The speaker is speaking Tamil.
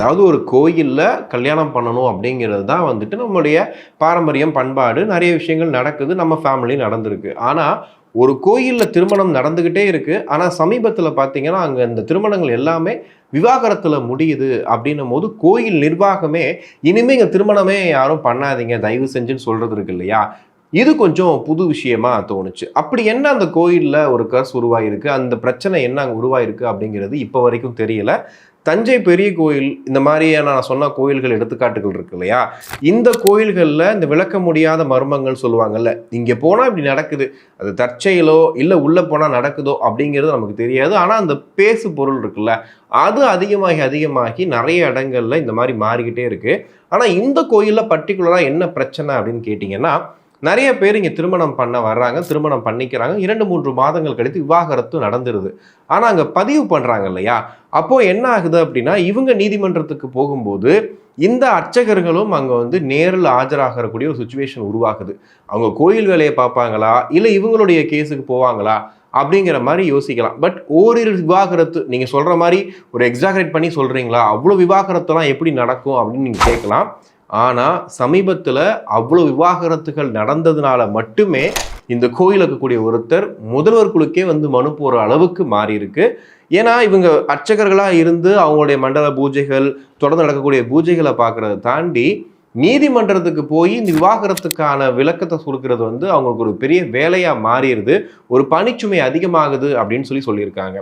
அதாவது ஒரு கோயிலில் கல்யாணம் பண்ணணும் அப்படிங்கிறது தான் வந்துட்டு நம்மளுடைய பாரம்பரியம், பண்பாடு, நிறைய விஷயங்கள் நடக்குது, நம்ம ஃபேமிலி நடந்திருக்கு. ஆனால் ஒரு கோயிலில் திருமணம் நடந்துக்கிட்டே இருக்கு. ஆனால் சமீபத்தில் பார்த்தீங்கன்னா அங்கே இந்த திருமணங்கள் எல்லாமே விவாகரத்தில் முடியுது அப்படின்னும் போது கோயில் நிர்வாகமே இனிமே இங்கே திருமணமே யாரும் பண்ணாதீங்க தயவு செஞ்சுன்னு சொல்றது இருக்கு இல்லையா? இது கொஞ்சம் புது விஷயமா தோணுச்சு. அப்படி என்ன அந்த கோயில்ல ஒரு கர்ஸ் உருவாயிருக்கு, அந்த பிரச்சனை என்ன அங்கே உருவாயிருக்கு அப்படிங்கிறது இப்போ வரைக்கும் தெரியல. தஞ்சை பெரிய கோயில் இந்த மாதிரியான நான் சொன்ன கோயில்கள் எடுத்துக்காட்டுகள் இருக்கு இல்லையா? இந்த கோயில்களில் இந்த விளக்க முடியாத மர்மங்கள் சொல்லுவாங்கல்ல, இங்கே போனால் இப்படி நடக்குது, அது தற்செயலோ இல்லை உள்ளே போனால் நடக்குதோ அப்படிங்கிறது நமக்கு தெரியாது. ஆனால் அந்த பேசு பொருள் இருக்குல்ல, அது அதிகமாகி அதிகமாகி நிறைய இடங்கள்ல இந்த மாதிரி மாறிக்கிட்டே இருக்கு. ஆனால் இந்த கோயிலில் பர்டிகுலராக என்ன பிரச்சனை அப்படின்னு கேட்டிங்கன்னா, நிறைய பேர் இங்கே திருமணம் பண்ண வர்றாங்க, திருமணம் பண்ணிக்கிறாங்க, 2-3 மாதங்கள் கழித்து விவாகரத்து நடந்துருது. ஆனால் அங்கே பதிவு பண்ணுறாங்க இல்லையா? அப்போது என்ன ஆகுது அப்படின்னா, இவங்க நீதிமன்றத்துக்கு போகும்போது இந்த அர்ச்சகர்களும் அங்கே வந்து நேரில் ஆஜராகக்கூடிய ஒரு சுச்சுவேஷன் உருவாகுது. அவங்க கோயில் வேலையை பார்ப்பாங்களா, இல்லை இவங்களுடைய கேஸுக்கு போவாங்களா அப்படிங்கிற மாதிரி யோசிக்கலாம். பட் ஓரிரு விவாகரத்து நீங்கள் சொல்கிற மாதிரி ஒரு எக்ஸாகரேட் பண்ணி சொல்கிறீங்களா, அவ்வளோ விவாகரத்துலாம் எப்படி நடக்கும் அப்படின்னு நீங்கள் கேட்கலாம். ஆனால் சமீபத்தில் அவ்வளோ விவாகரத்துகள் நடந்ததுனால மட்டுமே இந்த கோயிலுக்கு இருக்கக்கூடிய ஒருத்தர் முதல்வர் குழுக்கே வந்து மனு போகிற அளவுக்கு மாறி இருக்கு. ஏன்னா இவங்க அர்ச்சகர்களாக இருந்து அவங்களுடைய மண்டல பூஜைகள், தொடர்ந்து நடக்கக்கூடிய பூஜைகளை பார்க்கறத தாண்டி நீதிமன்றத்துக்கு போய் இந்த விவாகரத்துக்கான விளக்கத்தை கொடுக்கறது வந்து அவங்களுக்கு ஒரு பெரிய வேலையாக மாறிடுது, ஒரு பணிச்சுமை அதிகமாகுது அப்படின்னு சொல்லியிருக்காங்க.